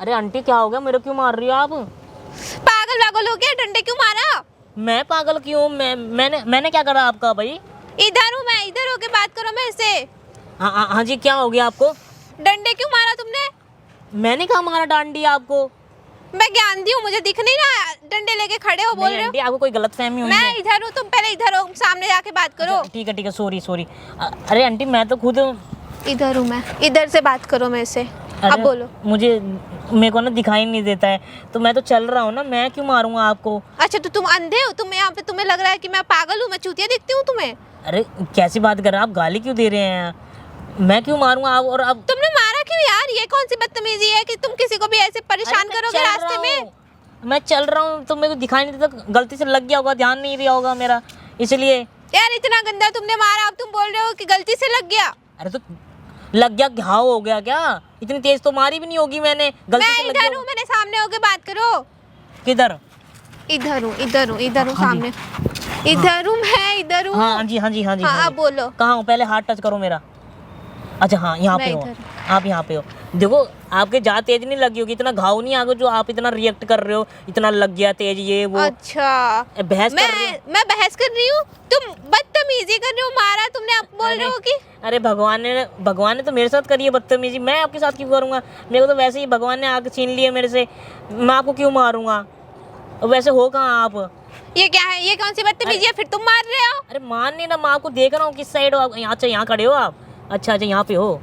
अरे आंटी क्या हो गया, मेरे क्यों मार रही हो आप? पागल वागल हो गया, डंडे क्यों मारा? मैं पागल क्यों? मैंने क्या करा आपका भाई? इधर हूँ मैं, इधर होके बात करो मेरे से। हाँ जी, क्या हो गया आपको? डंडे क्यों मारा तुमने? मैंने कहा मारा डांडी आपको? मैं ज्ञान दी हूँ, मुझे दिख नहीं रहा डंडे लेके खड़े हो बोल रहे हो। आंटी आपको कोई गलतफहमी हुई है? मैं इधर हूँ, तुम पहले इधर हो, सामने जाके बात करो। ठीक है सॉरी। अरे आंटी मैं तो खुद इधर हूँ मैं, इधर से बात करो मेरे से। अब बोलो। मेरे को ना दिखाई नहीं देता है, तो मैं तो चल रहा हूँ ना, मैं क्यों मारूंगा आपको? अच्छा तो तुम अंधे हो? तुम यहाँ पे तुम्हें लग रहा है कि मैं पागल हूँ, मैं चूतिया दिखती हूँ तुम्हें? अरे कैसी बात कर रहे हैं आप? गाली क्यों दे रहे हैं? मैं क्यों मारूंगा आप? और अब तुमने मारा क्यों यार? ये कौन सी बदतमीजी है कि तुम किसी को भी ऐसे परेशान करोगे रास्ते में? मैं चल रहा हूँ तो मेरे को दिखाई नहीं देता, गलती से लग गया होगा, ध्यान नहीं दिया होगा मेरा, इसलिए। यार इतना गंदा तुमने मारा, अब तुम बोल रहे हो कि गलती से लग गया। अरे तो लग गया, घाव हो गया क्या? इतनी तेज तो मारी भी नहीं होगी मैंने, गलती से मैं लग इधर गया। हूँ, मेरे सामने होके बात करो। किधर? इधर हूँ हाँ सामने। इधर हूँ मैं, इधर हूँ। हाँ जी। हाँ अब बोलो। कहाँ हो? पहले हाथ टच करो मेरा। अच्छा हाँ, यहाँ पे मैं हो इधर। आप, यहाँ पे हो। देखो आपके जहाँ तेज नहीं लगी होगी, इतना घाव नहीं आगे जो आप इतना रिएक्ट कर रहे हो, इतना लग गया तेज ये वो। अच्छा बहस कर रहे हो? मैं बहस कर रही हूँ, तुम बदतमीजी कर रहे हो। मारा तुमने, आप बोल रहे हो कि अरे भगवान ने तो मेरे साथ करी है बदतमीजी, मैं आपके साथ क्यों करूँगा? मेरे को तो वैसे ही भगवान ने आके छीन लिया मेरे से, मैं आपको क्यों मारूंगा? वैसे हो कहाँ आप? ये क्या है? ये कौन सी बदतमीजी है? फिर तुम मार रहे हो? अरे मान नहीं ना, मैं आपको देख रहा हूँ किस साइड हो आप। अच्छा यहाँ खड़े हो आप? अच्छा यहाँ पे हो।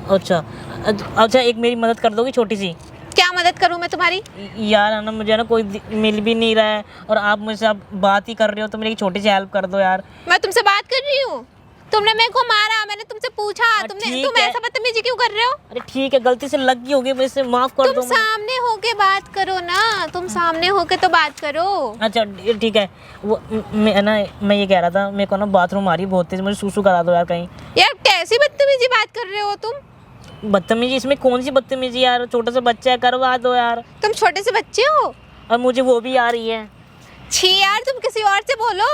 अच्छा एक मेरी मदद कर दोगी छोटी सी? क्या मदद करूं मैं तुम्हारी? यार है ना, मुझे ना कोई मिल भी नहीं रहा है, और आप मुझसे आप बात ही कर रहे हो, तो मेरी एक छोटी सी हेल्प कर दो यार। मैं तुमसे बात कर रही हूँ, तुमने मेरे को मारा, मैंने तुमसे पूछा, तुम ठीक है। ऐसा बदतमीजी क्यों कर रहे हो? अरे ठीक है, गलती से लग गई होगी, मुझसे माफ कर दो। तुम सामने होके बात करो ना, तुम सामने होके तो बात करो। अच्छा ठीक है, वो मैं ये कह रहा था, मेरे को ना बाथरूम आ रही है बहुत तेज, मुझे सूसू करा दो यार कहीं। यार कैसी बदतमीजी बात कर रहे हो तुम? बदतमीजी इसमें कौन सी बदतमीजी यार? छोटा सा बच्चा है, करवा दो यार। तुम छोटे से बच्चे हो? और मुझे वो भी आ रही है। छी यार, तुम किसी और से बोलो।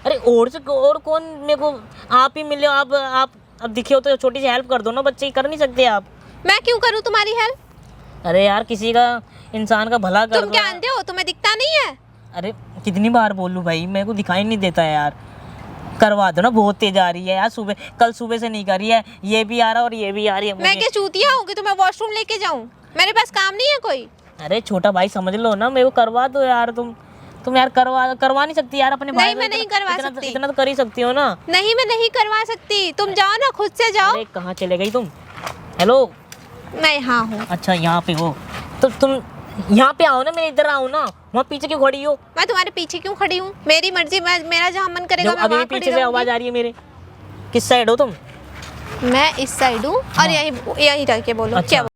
अरे और कौन? मेरे को आप ही मिले हो, आप अब दिखे हो तो छोटी सी हेल्प कर दो ना, बच्चे कर नहीं सकते आप? मैं क्यों करूँ तुम्हारी हेल्प? अरे यार किसी का, इंसान का भला कर दो। तुम क्या अंधे हो? तुम्हें दिखता नहीं है? अरे कितनी बार बोलूं भाई, मेरे को दिखाई नहीं देता है यार, करवा दो ना, बहुत तेज आ रही है यार, कल सुबह से नहीं कर रही है, ये भी आ रहा है और ये भी आ रही है। मैं क्या चूतिया हूँ कि तुम्हें वॉशरूम लेके जाऊँ? मेरे पास काम नहीं है कोई? अरे छोटा भाई समझ लो ना, मेरे को करवा दो यार। तुम यार करवा नहीं सकती यार अपने भाई? नहीं, मैं नहीं करवा सकती। इतना तो कर ही सकती हो ना? नहीं, मैं नहीं करवा सकती, तुम जाओ ना, खुद से जाओ। अरे कहाँ चले गई तुम? हेलो। मैं यहाँ हूँ। अच्छा यहाँ पे हो, तो तुम यहाँ पे आओ ना, मैं इधर आओ ना, वहाँ पीछे क्यों खड़ी हो? मैं तुम्हारे पीछे क्यों खड़ी हूँ? मेरी मर्जी, मेरा जहाँ मन करेगा मैं अभी वहाँ पीछे खड़ी से आवाज रहूंगी। आ रही है मेरे, किस साइड हो तुम? मैं इस साइड हूँ और यहीं रह के बोलो। अच्छा। क्या